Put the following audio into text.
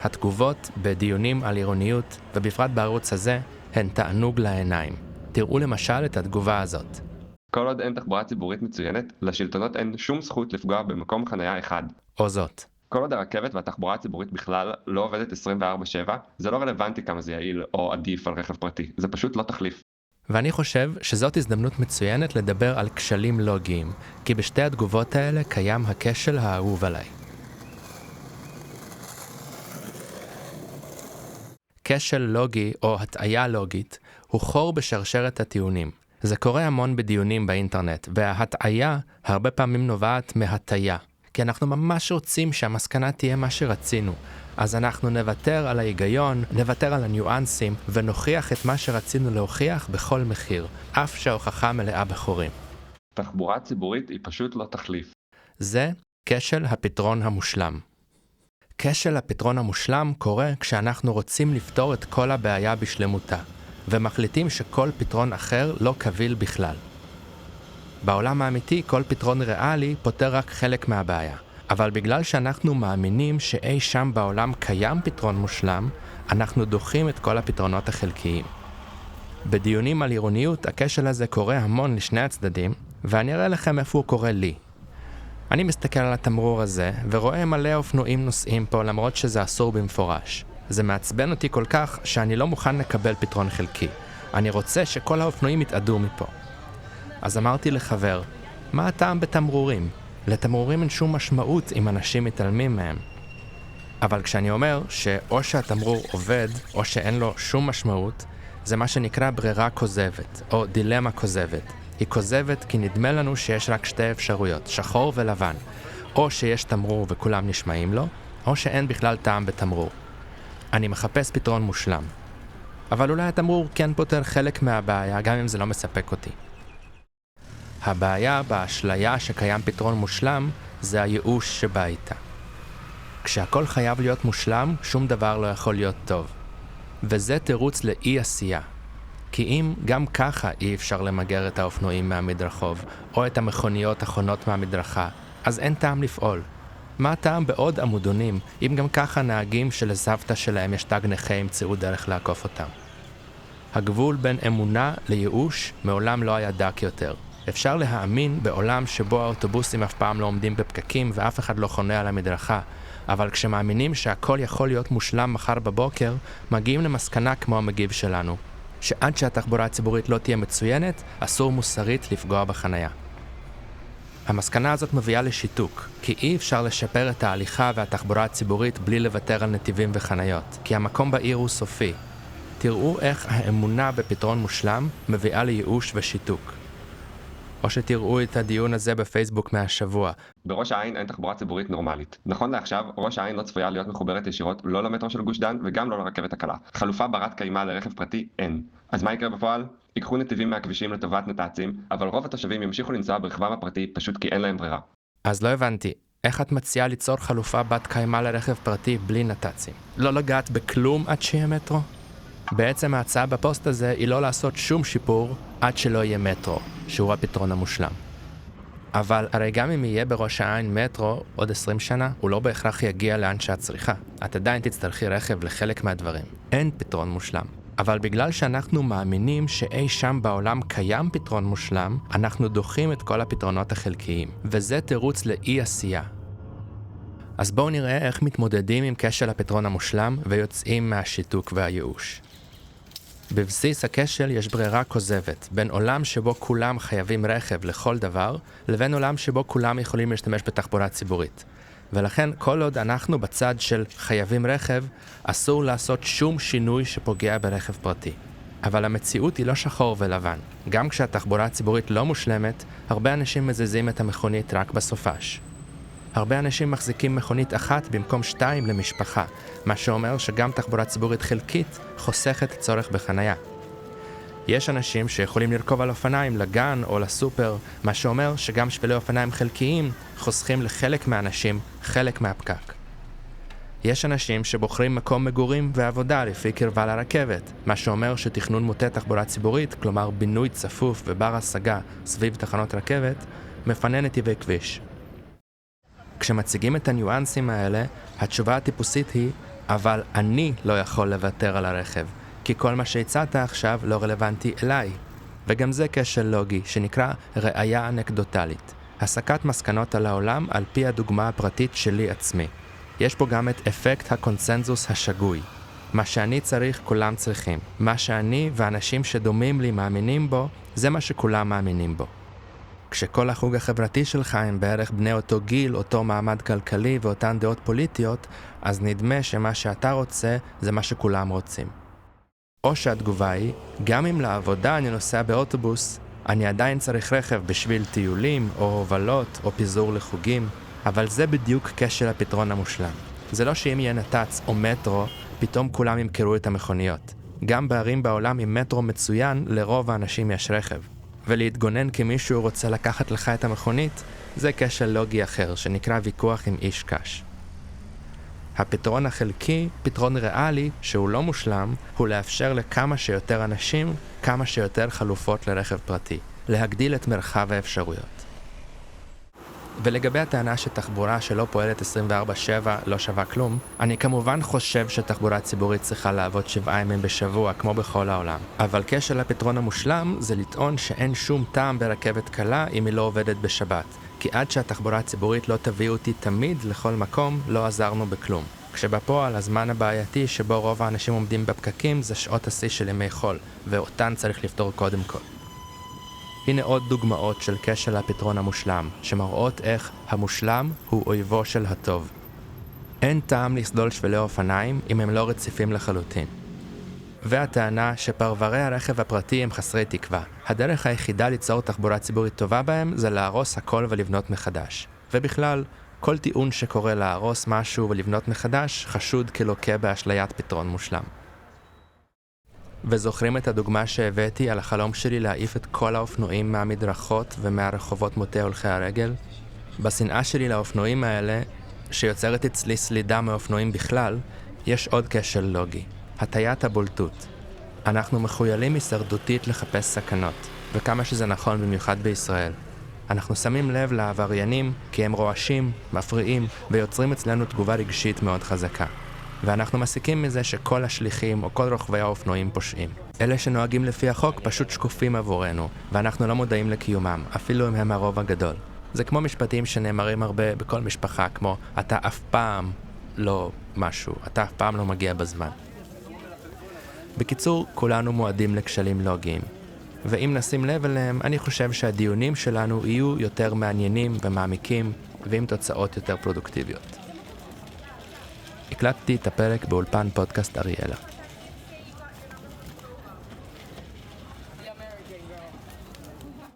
התגובות בדיונים על עירוניות, ובפרט בערוץ הזה, הן תענוג לעיניים. תראו למשל את התגובה הזאת. כל עוד אין תחבורה ציבורית מצוינת, לשלטונות אין שום זכות לפגוע במקום חנייה אחד. או זאת. כל עוד הרכבת והתחבורה הציבורית בכלל לא עובדת 24/7, זה לא רלוונטי כמה זה יעיל או עדיף על רכב פרטי. זה פשוט לא תחליף. ואני חושב שזאת הזדמנות מצוינת לדבר על כשלים לוגיים, כי בשתי התגובות האלה קיים הכשל האהוב עליי. כשל לוגי או הטעיה לוגית הוא חור בשרשרת הטיעונים. זה קורה המון בדיונים באינטרנט, וההטעיה הרבה פעמים נובעת מהטעיה. כי אנחנו ממש רוצים שהמסקנה תהיה מה שרצינו. אז אנחנו נוותר על ההיגיון, נוותר על הניואנסים, ונוכיח את מה שרצינו להוכיח בכל מחיר, אף שההוכחה מלאה בחורים. תחבורה ציבורית היא פשוט לא תחליף. זה כשל הפתרון המושלם. כשל הפתרון המושלם קורה כשאנחנו רוצים לפתור את כל הבעיה בשלמותה, ומחליטים שכל פתרון אחר לא קביל בכלל. בעולם האמיתי כל פתרון ריאלי פותר רק חלק מהבעיה, אבל בגלל שאנחנו מאמינים שאי שם בעולם קיים פתרון מושלם, אנחנו דוחים את כל הפתרונות החלקיים. בדיונים על עירוניות הכשל הזה קורה המון לשני הצדדים, ואני אראה לכם איפה הוא קורה לי. אני מסתכל על התמרור הזה ורואה מלא אופנועים נוסעים פה למרות שזה אסור במפורש. זה מעצבן אותי כל כך שאני לא מוכן לקבל פתרון חלקי. אני רוצה שכל האופנועים יתעדו מפה. אז אמרתי לחבר, מה הטעם בתמרורים? לתמרורים אין שום משמעות אם אנשים מתעלמים מהם. אבל כשאני אומר שאו שהתמרור עובד או שאין לו שום משמעות, זה מה שנקרא ברירה כוזבת או דילמה כוזבת. היא כוזבת כי נדמה לנו שיש רק שתי אפשרויות, שחור ולבן. או שיש תמרור וכולם נשמעים לו, או שאין בכלל טעם בתמרור. אני מחפש פתרון מושלם. אבל אולי התמרור כן פותר חלק מהבעיה, גם אם זה לא מספק אותי. הבעיה באשליה שקיים פתרון מושלם, זה הייאוש שבא איתה. כשהכל חייב להיות מושלם, שום דבר לא יכול להיות טוב. וזה תירוץ לאי עשייה. כי אם גם ככה אי אפשר למגר את האופנועים מהמדרחוב, או את המכוניות החונות מהמדרכה, אז אין טעם לפעול. מה הטעם בעוד עמודונים, אם גם ככה נהגים שלסבתא שלהם יש תג נכה ימצאו דרך לעקוף אותם? הגבול בין אמונה לייאוש מעולם לא היה דק יותר. אפשר להאמין בעולם שבו האוטובוסים אף פעם לא עומדים בפקקים ואף אחד לא חונה על המדרכה, אבל כשמאמינים שהכל יכול להיות מושלם מחר בבוקר, מגיעים למסקנה כמו המגיב שלנו, שעד שהתחבורה הציבורית לא תהיה מצוינת, אסור מוסרית לפגוע בחנייה. המסקנה הזאת מביאה לשיתוק, כי אי אפשר לשפר את ההליכה והתחבורה הציבורית בלי לוותר על נתיבים וחניות, כי המקום בעיר הוא סופי. תראו איך האמונה בפתרון מושלם מביאה לייאוש ושיתוק. או שתראו את הדיון הזה בפייסבוק מהשבוע. בראש העין אין תחבורה ציבורית נורמלית. נכון לעכשיו, ראש העין לא צפויה להיות מחוברת ישירות לא למטרו של גוש דן וגם לא לרכבת הקלה. חלופה ברת קיימא לרכב פרטי אין. אז מה יקרה בפועל? ייקחו נתיבים מהכבישים לטובת נת"צים, אבל רוב התושבים ימשיכו לנסוע ברכבם הפרטי פשוט כי אין להם ברירה. אז לא הבנתי, איך את מציעה ליצור חלופה בת קיימא לרכב פרטי בלי נת"צים? לא לגעת בכלום עד שיהיה מטרו? בעצם ההצעה בפוסט הזה היא לא לעשות שום שיפור עד שלא יהיה מטרו, שהוא הפתרון המושלם. אבל הרי גם אם יהיה בראש העין מטרו עוד 20 שנה, הוא לא בהכרח יגיע לאן שאת צריכה. את עדיין תצטרכי רכב לחלק מהדברים. אין פתרון מושלם. אבל בגלל שאנחנו מאמינים שאי שם בעולם קיים פתרון מושלם, אנחנו דוחים את כל הפתרונות החלקיים. וזה תירוץ לאי עשייה. אז בואו נראה איך מתמודדים עם כשל הפתרון המושלם ויוצאים מהשיתוק והייאוש. בבסיס הכשל יש ברירה כוזבת, בין עולם שבו כולם חייבים רכב לכל דבר, לבין עולם שבו כולם יכולים להשתמש בתחבורה ציבורית. ולכן כל עוד אנחנו בצד של חייבים רכב, אסור לעשות שום שינוי שפוגע ברכב פרטי. אבל המציאות היא לא שחור ולבן. גם כשהתחבורה הציבורית לא מושלמת, הרבה אנשים מזיזים את המכונית רק בסופש. הרבה אנשים מחזיקים מכונית אחת במקום 2 למשפחה, מה שאומר שגם תחבורה ציבורית חלקית חוסכת צורך בחנייה. יש אנשים שיכולים לרכוב על אופניים לגן או לסופר, מה שאומר שגם שבילי אופניים חלקיים חוסכים לחלק מהאנשים חלק מהפקק. יש אנשים שבוחרים מקום מגורים ועבודה לפי קרבה לרכבת, מה שאומר שתכנון מוטה תחבורה ציבורית, כלומר בינוי צפוף ובר השגה סביב תחנות רכבת, מפנה נתיבי כביש. כשמציגים את הניואנסים האלה, התשובה הטיפוסית היא אבל אני לא יכול לוותר על הרכב, כי כל מה שהצעת עכשיו לא רלוונטי אליי. וגם זה כשל לוגי שנקרא ראייה אנקדוטלית. הסקת מסקנות על העולם על פי הדוגמה הפרטית שלי עצמי. יש פה גם את אפקט הקונסנזוס השגוי. מה שאני צריך, כולם צריכים. מה שאני ואנשים שדומים לי מאמינים בו, זה מה שכולם מאמינים בו. כשכל החוג החברתי שלך הם בערך בני אותו גיל, אותו מעמד כלכלי ואותן דעות פוליטיות, אז נדמה שמה שאתה רוצה זה מה שכולם רוצים. או שהתגובה היא, גם אם לעבודה אני נוסע באוטובוס, אני עדיין צריך רכב בשביל טיולים או הובלות או פיזור לחוגים, אבל זה בדיוק כשל הפתרון המושלם. זה לא שאם יהיה נת"צ או מטרו, פתאום כולם ימכרו את המכוניות. גם בערים בעולם עם מטרו מצוין, לרוב האנשים יש רכב. ולהתגונן כי מישהו רוצה לקחת לך את המכונית, זה כשל לוגי אחר שנקרא ויכוח עם איש קש. הפתרון החלקי, פתרון ריאלי, שהוא לא מושלם, הוא לאפשר לכמה שיותר אנשים, כמה שיותר חלופות לרכב פרטי, להגדיל את מרחב האפשרויות. ולגבי הטענה שתחבורה שלא פועלת 24/7 לא שווה כלום, אני כמובן חושב שתחבורה ציבורית צריכה לעבוד 7 ימים בשבוע כמו בכל העולם. אבל כשל הפתרון המושלם זה לטעון שאין שום טעם ברכבת קלה אם היא לא עובדת בשבת. כי עד שהתחבורה הציבורית לא תביא אותי תמיד לכל מקום, לא עזרנו בכלום. כשבפועל הזמן הבעייתי שבו רוב האנשים עומדים בפקקים זה שעות השיא של ימי חול, ואותן צריך לפתור קודם כל. הנה עוד דוגמאות של כשל הפתרון המושלם, שמראות איך המושלם הוא אויבו של הטוב. אין טעם לסלול שבילי אופניים אם הם לא רציפים לחלוטין. והטענה שפרברי הרכב הפרטי הם חסרי תקווה. הדרך היחידה ליצור תחבורה ציבורית טובה בהם זה להרוס הכל ולבנות מחדש. ובכלל, כל טיעון שקורא להרוס משהו ולבנות מחדש חשוד כלוקה באשליית פתרון מושלם. וזוכרים את הדוגמה שהבאתי על החלום שלי להעיף את כל האופנועים מהמדרכות ומהרחובות מוטי הולכי הרגל? בשנאה שלי לאופנועים האלה, שיוצרת אצלי סלידה מאופנועים בכלל, יש עוד כשל לוגי. הטיית הבולטות. אנחנו מחוילים הישרדותית לחפש סכנות, וכמה שזה נכון במיוחד בישראל. אנחנו שמים לב לעבריינים כי הם רועשים, מפריעים ויוצרים אצלנו תגובה רגשית מאוד חזקה. ואנחנו מסיקים מזה שכל השליחים או כל רוכבי האופנועים פושעים. אלה שנוהגים לפי החוק פשוט שקופים עבורנו, ואנחנו לא מודעים לקיומם, אפילו אם הם הרוב הגדול. זה כמו משפטים שנאמרים הרבה בכל משפחה, כמו אתה אף פעם לא משהו, אתה אף פעם לא מגיע בזמן. בקיצור, כולנו מועדים לכשלים לוגיים. ואם נשים לב אליהם, אני חושב שהדיונים שלנו יהיו יותר מעניינים ומעמיקים, ועם תוצאות יותר פרודוקטיביות. הקלטתי את הפרק באולפן פודקאסט אריאלה.